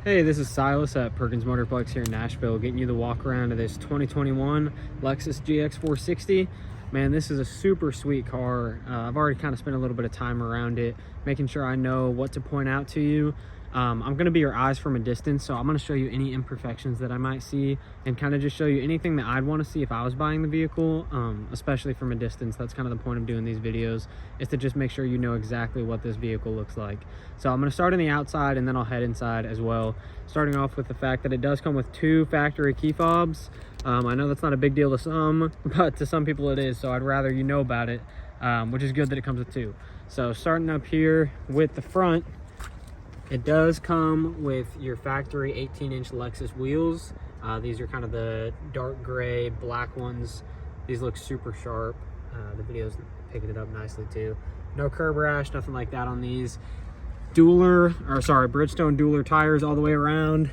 Hey, this is Silas at Perkins Motorplex here in Nashville, getting you the walk around of this 2021 Lexus GX-460. Man, this is a super sweet car. I've already kind of spent a little bit of time around it, making sure I know what to point out to you. I'm going to be your eyes from a distance, so I'm going to show you any imperfections that I might see and kind of just show you anything that I'd want to see if I was buying the vehicle, especially from a distance. That's kind of the point of doing these videos, is to just make sure you know exactly what this vehicle looks like. So I'm going to start on the outside and then I'll head inside as well, starting off with the fact that it does come with 2 factory key fobs. I know that's not a big deal to some, but to some people it is, so I'd rather you know about it, which is good that it comes with 2. So starting up here with the front, it does come with your factory 18-inch Lexus wheels. These are kind of the dark gray black ones. These look super sharp. The video's picking it up nicely too. No curb rash, nothing like that on these. Bridgestone dueler tires all the way around.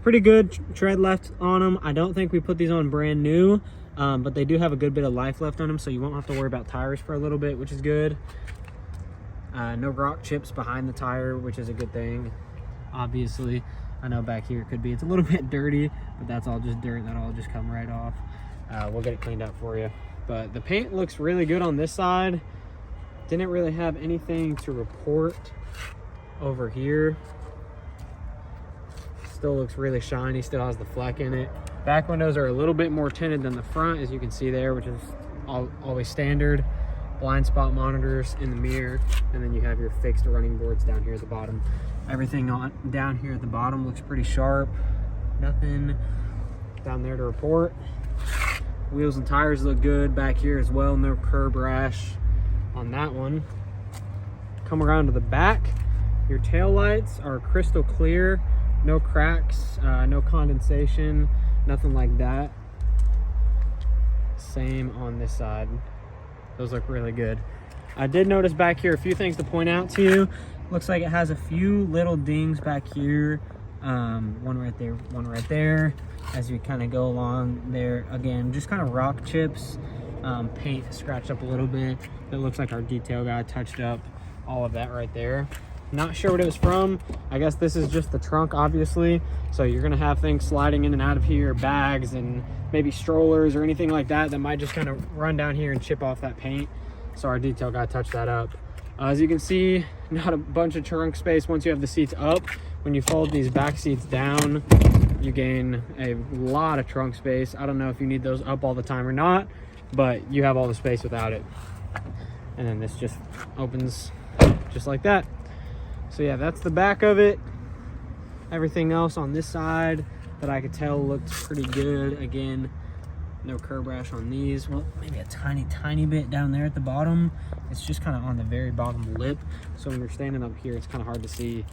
Pretty good tread left on them. I don't think we put these on brand new, but they do have a good bit of life left on them, so you won't have to worry about tires for a little bit, which is good. No rock chips behind the tire, which is a good thing. Obviously, I know back here it's a little bit dirty, but that's all just dirt. That'll all just come right off. We'll get it cleaned up for you. But the paint looks really good on this side. Didn't really have anything to report over here. Still looks really shiny, still has the fleck in it. Back windows are a little bit more tinted than the front, as you can see there, which is always standard. Blind spot monitors in the mirror, and then you have your fixed running boards down here at the bottom. Everything down here at the bottom looks pretty sharp. Nothing down there to report. Wheels and tires look good back here as well. No curb rash on that one. Come around to the back. Your tail lights are crystal clear. No cracks, no condensation, nothing like that. Same on this side. Those look really good. I did notice back here a few things to point out to you. Looks like it has a few little dings back here. One right there, one right there. As you kind of go along there, again, just kind of rock chips. Paint scratched up a little bit. It looks like our detail guy touched up all of that right there. Not sure what it was from. I guess this is just the trunk, obviously. So you're gonna have things sliding in and out of here, bags and maybe strollers or anything like that might just kind of run down here and chip off that paint. So our detail guy touched that up. As you can see, not a bunch of trunk space once you have the seats up. When you fold these back seats down, you gain a lot of trunk space. I don't know if you need those up all the time or not, but you have all the space without it. And then this just opens just like that. So yeah, that's the back of it. Everything else on this side that I could tell looked pretty good. Again, no curb rash on these. Well, maybe a tiny bit down there at the bottom. It's just kind of on the very bottom lip. So when you're standing up here, it's kind of hard to see.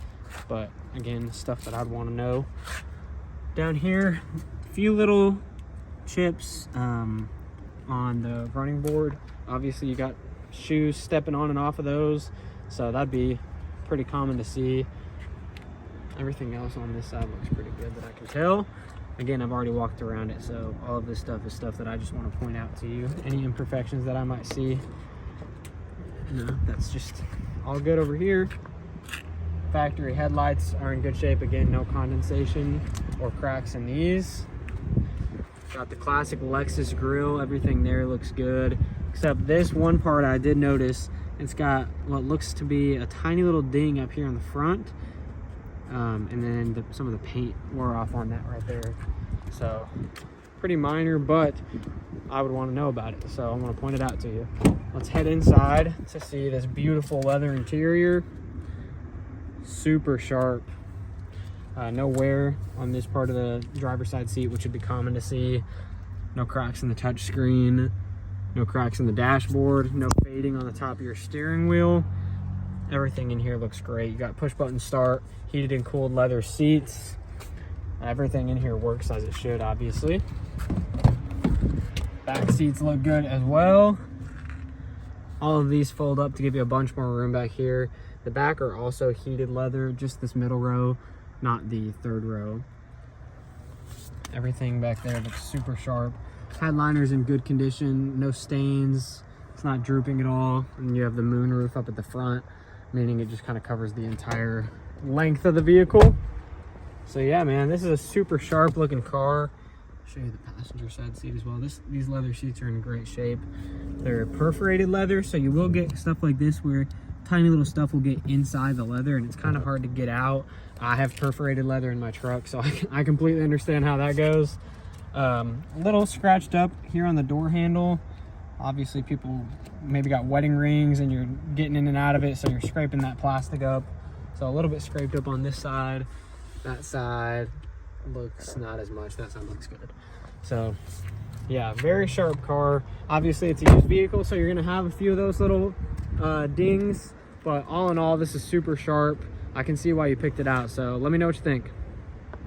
But again, stuff that I'd want to know. Down here, a few little chips on the running board. Obviously, you got shoes stepping on and off of those. So that'd be pretty common to see. Everything else on this side looks pretty good that I can tell. Again, I've already walked around it, so all of this stuff is stuff that I just want to point out to you. Any imperfections that I might see, no, that's just all good over here. Factory headlights are in good shape. Again, no condensation or cracks in these. Got the classic Lexus grille. Everything there looks good, except this one part I did notice. It's got what looks to be a tiny little ding up here on the front. And then some of the paint wore off on that right there. So pretty minor, but I would want to know about it. So I'm going to point it out to you. Let's head inside to see this beautiful leather interior. Super sharp. No wear on this part of the driver's side seat, which would be common to see. No cracks in the touch screen. No cracks in the dashboard. No fading on the top of your steering wheel. Everything in here looks great. You got push button start, heated and cooled leather seats. Everything in here works as it should, obviously. Back seats look good as well. All of these fold up to give you a bunch more room back here. The back are also heated leather, just this middle row, not the third row. Everything back there looks super sharp. Headliner's in good condition, no stains. It's not drooping at all. And you have the moonroof up at the front, meaning it just kind of covers the entire length of the vehicle. So yeah, man, this is a super sharp looking car. I'll show you the passenger side seat as well. These leather seats are in great shape. They're perforated leather, so you will get stuff like this where tiny little stuff will get inside the leather and it's kind of hard to get out. I have perforated leather in my truck, so I completely understand how that goes. A little scratched up here on the door handle. Obviously people maybe got wedding rings and you're getting in and out of it, so you're scraping that plastic up. So a little bit scraped up on this side. That side looks not as much. That side looks good. So yeah, very sharp car. Obviously it's a used vehicle, so you're gonna have a few of those little dings, but all in all, this is super sharp. I can see why you picked it out, so let me know what you think.